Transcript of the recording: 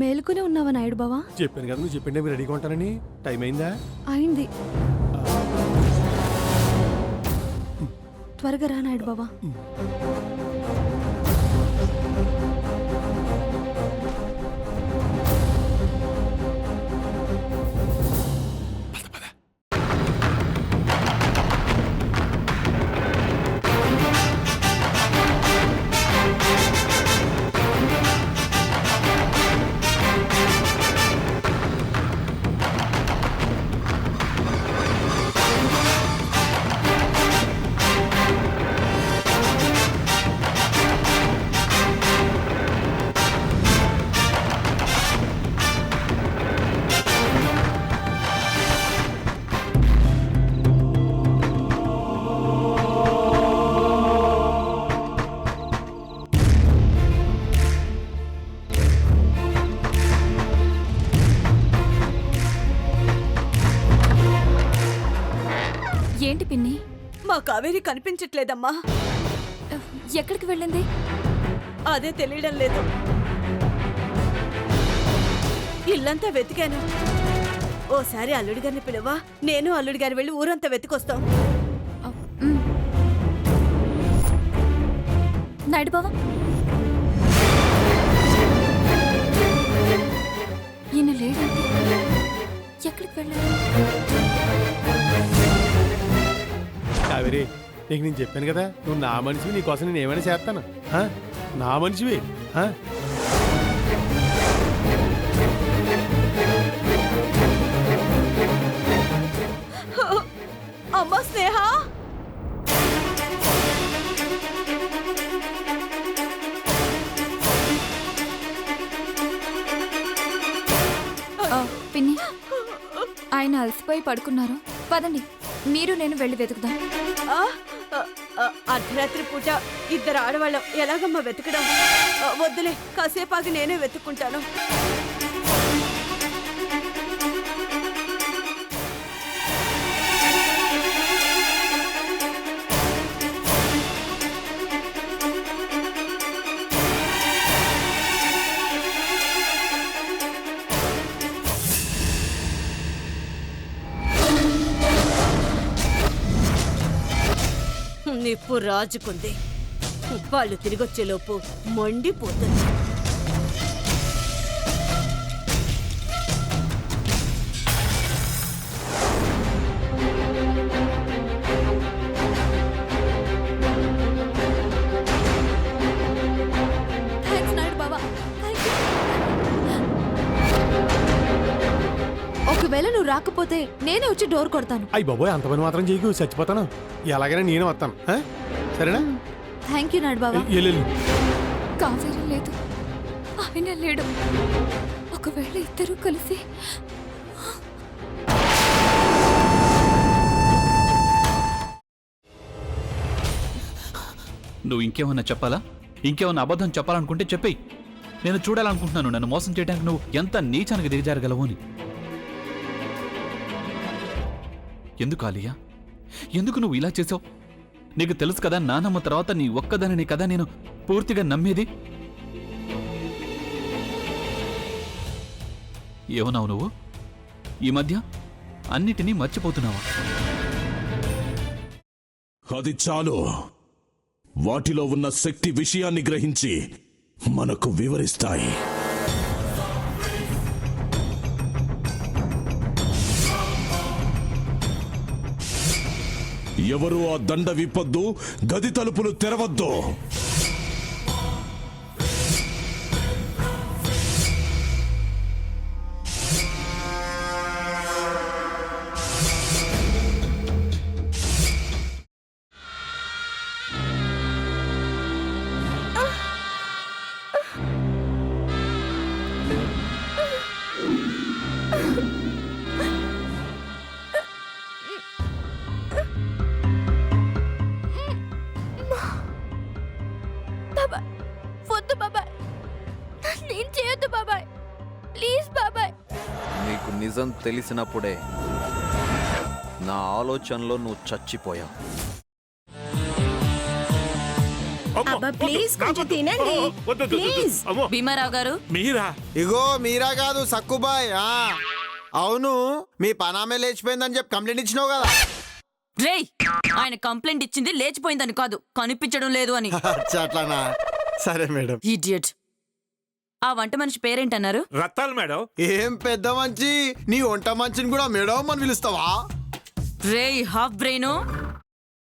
మేలుకునే ఉన్నావా నాయుడు బావా? చెప్పాను కదా నువ్వు చెప్పిండే మీరు రెడీగా ఉంటానని. టైం అయిందా? అయింది. త్వరగా రా నాయుడు బావా. ఏంటి పిన్ని? మా కావేరి కనిపించట్లేదమ్మా. ఎక్కడికి వెళ్ళింది? అదే తెలియడం లేదు. ఇల్లంతా వెతికాను. ఓసారి అల్లుడి గారిని పిలువా, నేను అల్లుడి గారి వెళ్ళి ఊరంతా వెతికొస్తాం. నాయుడు బావా, ఈయన లేడంటే ఎక్కడికి వెళ్ళాలి? కావేరి, నీకు నేను చెప్పాను కదా నువ్వు నా మనిషివి, నీకోసం నేను ఏమైనా చేస్తాను. నా మనిషివి. అమ్మా స్నేహ, పిన్ని, ఆయన అలసిపోయి పడుకున్నారు. పదండి, మీరు నేను వెళ్ళి వెతుకుదాం. అర్ధరాత్రి పూట ఇద్దరు ఆడవాళ్ళం ఎలాగమ్మా వెతకడం? వద్దులే, కాసేపాగి నేనే వెతుక్కుంటాను. నిప్పు రాజుకుంది, వాళ్ళు తిరిగొచ్చేలోపు మండిపోతుంది. ఒకవేళ నువ్వు రాకపోతే నేనే వచ్చి డోర్ కొడతాను. అయ్యి బాబోయ్, అంత పని మాత్రం చేయకు, చచ్చిపోతాను. ఎలాగైనా నేను వస్తాను, సరేనా? థ్యాంక్ యూ నాయుడు బావా. కావేరి లేదు, ఆయన లేడు. ఒకవేళ ఇద్దరు కలిసి నువ్వు ఇంకేమన్నా చెప్పాలా? ఇంకేమన్నా అబద్ధం చెప్పాలనుకుంటే చెప్పేయి. నేను చూడాలనుకుంటున్నాను నన్ను మోసం చేయడానికి నువ్వు ఎంత నీచానికి దిగజారగలవు అని. ఎందుకు ఆలియా, ఎందుకు నువ్వు ఇలా చేసావు? నీకు తెలుసు కదా నానమ్మ తర్వాత నీ ఒక్కదానిని కదా నేను పూర్తిగా నమ్మేది. ఏమన్నావు నువ్వు? ఈ మధ్య అన్నిటినీ మర్చిపోతున్నావా? అది చాలు. వాటిలో ఉన్న శక్తి విషయాన్ని గ్రహించి మనకు వివరిస్తాయి. ఎవరు ఆ దండ విప్పొద్దు, గది తలుపులు తెరవద్దు. వద్దు బాబాయ్, నేను చేయొద్దు బాబాయ్, ప్లీజ్ బాబాయ్. నీకు నిజం తెలిసినప్పుడే నా ఆలోచనలో నువ్వు చచ్చిపోయావు. అబ్బా ప్లీజ్ కొంచెం తినండి ప్లీజ్. భీమారావు గారు మీరా? ఇగో మీరా కాదు సక్కుబాయ్. అవును, మీ పనామే లేచిపోయిందని చెప్పి కంప్లైంట్ ఇచ్చినావు కదా. రేయ్, ఆయన కంప్లైంట్ ఇచ్చింది లేచిపోయిందని కాదు, కనిపించడం లేదు అని. అచ్చా, అట్లానా? సరే మేడం. ఇడియట్. ఆ వంట మనిషి పేరేంటన్నారు? రత్తాలు మేడం. ఏం పెద్ద మంచి, నీ వంట మంచిని కూడా మేడం అని పిలుస్తావా? రేయ్ హాఫ్ బ్రెయిన్,